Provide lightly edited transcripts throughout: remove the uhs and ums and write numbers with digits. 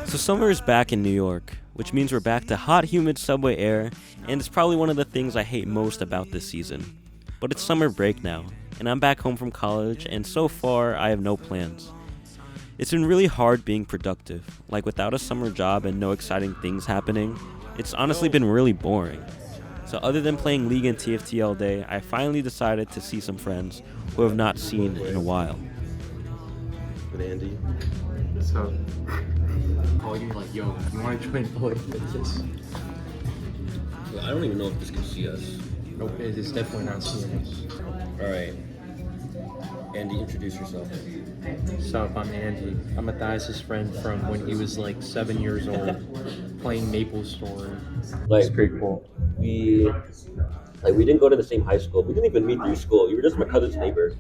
So summer is back in New York, which means we're back to hot, humid subway air, and it's probably one of the things I hate most about this season. But it's summer break now, and I'm back home from college, and so far I have no plans. It's been really hard being productive, like without a summer job and no exciting things happening, it's honestly been really boring. So other than playing League and TFT all day, I finally decided to see some friends who I have not seen in a while. With Andy. What's up? Calling me like, yo, you want to join play this? I don't even know if this can see us. Nope, it is definitely not seeing us. Alright. Andy, introduce yourself. What's up? I'm Andy. I'm Matthias' friend from when he was like 7 years old, playing Maple Story. It's pretty cool. We didn't go to the same high school. We didn't even meet through school. You were just my cousin's neighbor.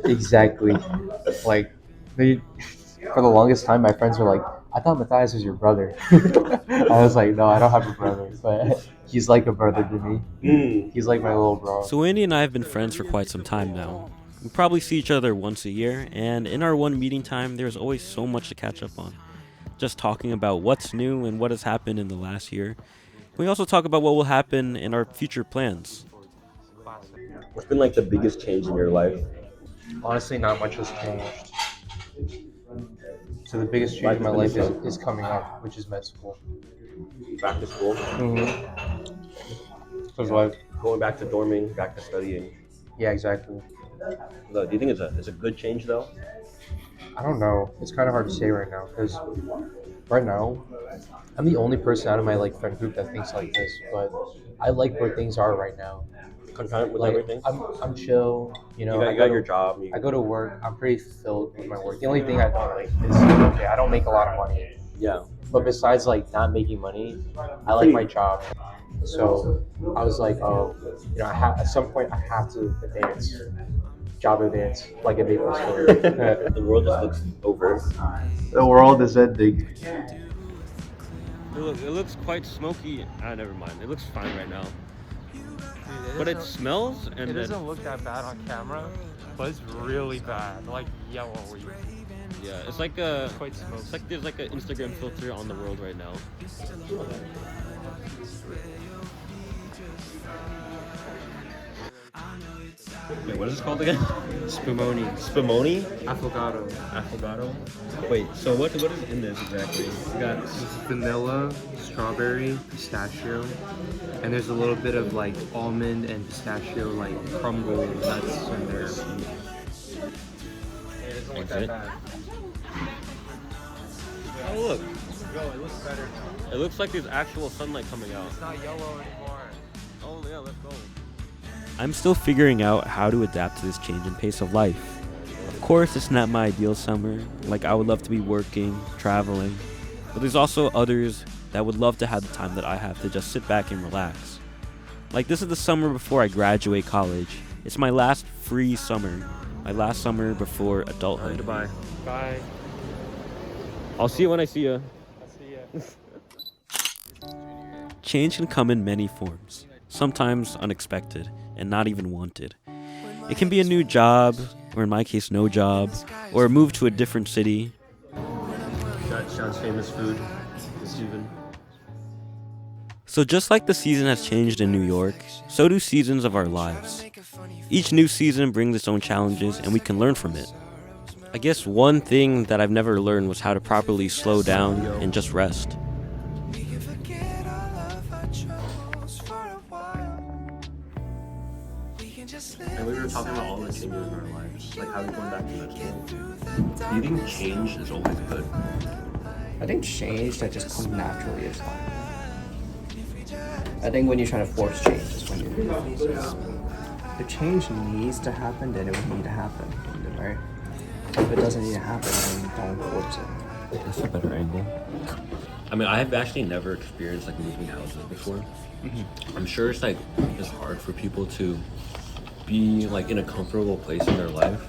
Exactly. Like, for the longest time, my friends were like, I thought Matthias was your brother. I was like, no, I don't have a brother, but he's like a brother to me. He's like my little bro. So Andy and I have been friends for quite some time now. We probably see each other once a year, and in our one meeting time, there's always so much to catch up on. Just talking about what's new and what has happened in the last year. We also talk about what will happen in our future plans. What's been like the biggest change in your life? Honestly, not much has changed. So the biggest change in my life is coming up, which is med school. Back to school? Because what? Going back to dorming, back to studying. Yeah, exactly. Do you think it's a good change though? I don't know. It's kind of hard to say right now because right now I'm the only person out of my friend group that thinks like this. But I like where things are right now. Content with Like everything? I'm chill. You know, You got your job. I go to work. I'm pretty fulfilled with my work. The only thing I don't like is I don't make a lot of money. Yeah. But besides not making money, I like my job. So I was like, oh, at some point I have to job advance, like a Maple Story. The world just looks over. The world is ending. It looks quite smoky. Never mind. It looks fine right now. But it smells and it doesn't look that bad on camera, but it's really bad, like yellowy. Yeah, it's like a. Quite smoky. It's like there's like an Instagram filter on the world right now. Wait, what is this called again? Spumoni. Spumoni? Affogato. Affogato? Wait, so what is in this exactly? We got Vanilla, strawberry, pistachio, and there's a little bit of almond and pistachio crumble nuts in there. exit. Oh look. Yo, it looks better now. It looks like there's actual sunlight coming out. It's not yellow anymore. Oh yeah, let's go. I'm still figuring out how to adapt to this change in pace of life. Of course, it's not my ideal summer. I would love to be working, traveling. But there's also others that would love to have the time that I have to just sit back and relax. This is the summer before I graduate college. It's my last free summer. My last summer before adulthood. Goodbye. Bye. I'll see you when I see you. I'll see ya. Change can come in many forms, sometimes unexpected and not even wanted. It can be a new job, or in my case, no job, or a move to a different city. Sounds famous food. Steven. So just like the season has changed in New York, so do seasons of our lives. Each new season brings its own challenges, and we can learn from it. I guess one thing that I've never learned was how to properly slow down and just rest. And we were talking about all the changes in our lives, how we're going back to med school. Do you think change is always good? I think change that just comes naturally is fine. I think when you're trying to force change is when the change needs to happen, then it would need to happen, right? If it doesn't need to happen, then don't force it. That's a better angle. I mean, I have actually never experienced moving houses before. I'm sure it's hard for people to be in a comfortable place in their life,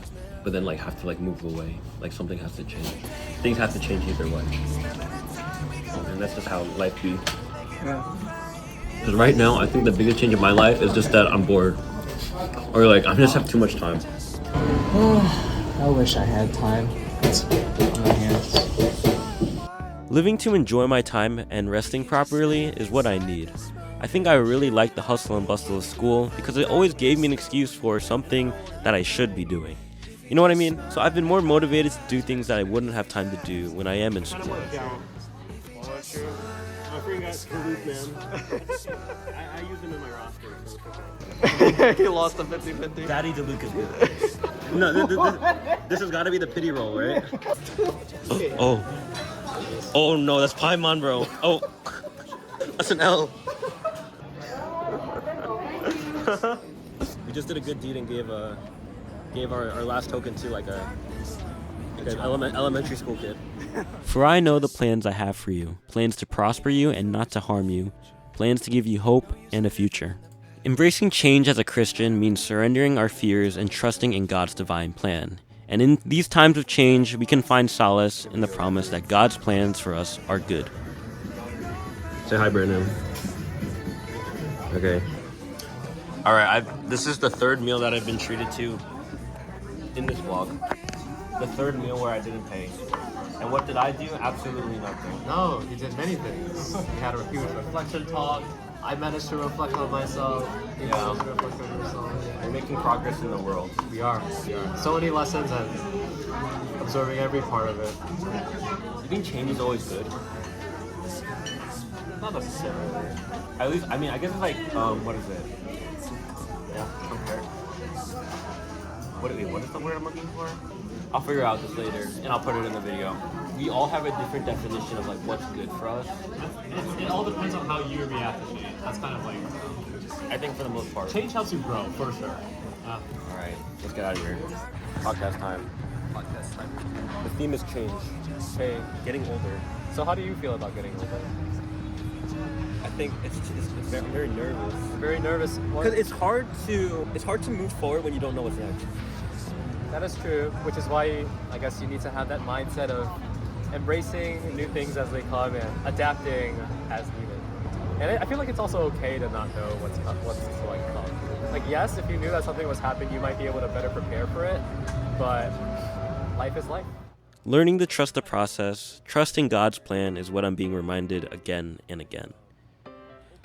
but then have to move away. Something has to change. Things have to change either way. And that's just how life be. Yeah. Because right now, I think the biggest change in my life is just that I'm bored. Or I just have too much time. I wish I had time. It's on my hands. Living to enjoy my time and resting properly is what I need. I think I really like the hustle and bustle of school because it always gave me an excuse for something that I should be doing. You know what I mean? So I've been more motivated to do things that I wouldn't have time to do when I am in school. I forgot Kahoot, man. I use him in my roster. He lost the 50-50. Daddy DeLuke is good. No, this has got to be the pity roll, right? Oh no, that's Paimon, bro. Oh, that's an L. We just did a good deed and gave our last token to like a elementary school kid. For I know the plans I have for you, plans to prosper you and not to harm you, plans to give you hope and a future. Embracing change as a Christian means surrendering our fears and trusting in God's divine plan. And in these times of change, we can find solace in the promise that God's plans for us are good. Say hi, Brandon. Okay. All right, this is the third meal that I've been treated to in this vlog. The third meal where I didn't pay. And what did I do? Absolutely nothing. No, you did many things. We had a huge reflection talk. I managed to reflect on myself. You managed to reflect on yourself. We're making progress in the world. We are. So many lessons and observing every part of it. Do you think change is always good? Not necessarily. At least, I mean, I guess it's like, what is it? Yeah, compare. What is the word I'm looking for? I'll figure out this later, and I'll put it in the video. We all have a different definition of like what's good for us. It all depends on how you react to change. That's kind of like I think for the most part. change helps you grow for sure. All right, let's get out of here. Podcast time. The theme is change. Hey, Getting older. so how do you feel about getting older? I think it's very, very nervous. Very nervous. Because it's hard to move forward when you don't know what's next. That is true, which is why I guess you need to have that mindset of embracing new things as they come and adapting as needed. And I feel like it's also okay to not know what's to like come. Like yes, if you knew that something was happening, you might be able to better prepare for it, but life is life. Learning to trust the process, trusting God's plan is what I'm being reminded again and again.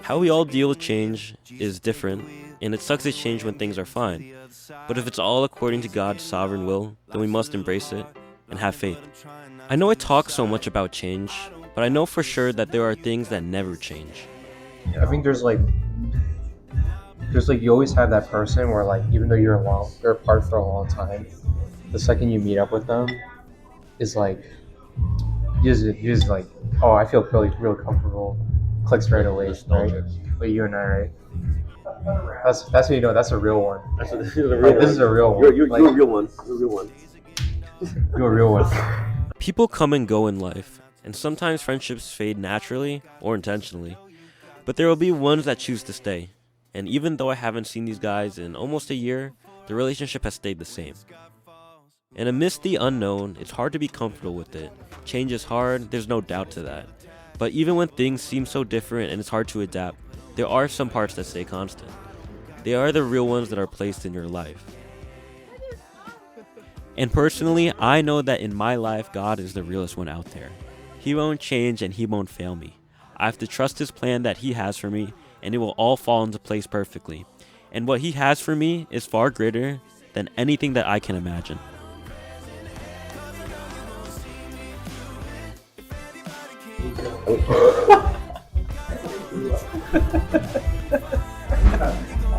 How we all deal with change is different, and it sucks to change when things are fine. But if it's all according to God's sovereign will, then we must embrace it and have faith. I know I talk so much about change, but I know for sure that there are things that never change. I think there's like you always have that person where like even though you're apart for a long time, the second you meet up with them, is like you just like, oh, I feel really comfortable. Clicks right away, right? But you and I, right? That's how you know that's a real one. This is a real Like, one. this is a real one. You're a real one. You're a real one. You're a real one. People come and go in life, and sometimes friendships fade naturally or intentionally. But there will be ones that choose to stay. And even though I haven't seen these guys in almost a year, the relationship has stayed the same. And amidst the unknown, it's hard to be comfortable with it. Change is hard, there's no doubt to that. But even when things seem so different and it's hard to adapt, there are some parts that stay constant. They are the real ones that are placed in your life. And personally, I know that in my life, God is the realest one out there. He won't change and He won't fail me. I have to trust His plan that He has for me, and it will all fall into place perfectly. And what He has for me is far greater than anything that I can imagine.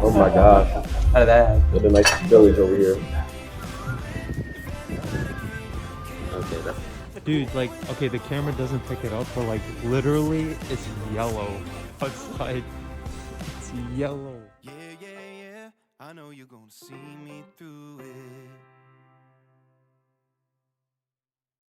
Oh my gosh. How did that happen? There's a nice village over here. Okay, that's Dude, like, okay, the camera doesn't pick it up, but like, literally, it's yellow outside. It's yellow. Yeah, I know you're gonna see me through it.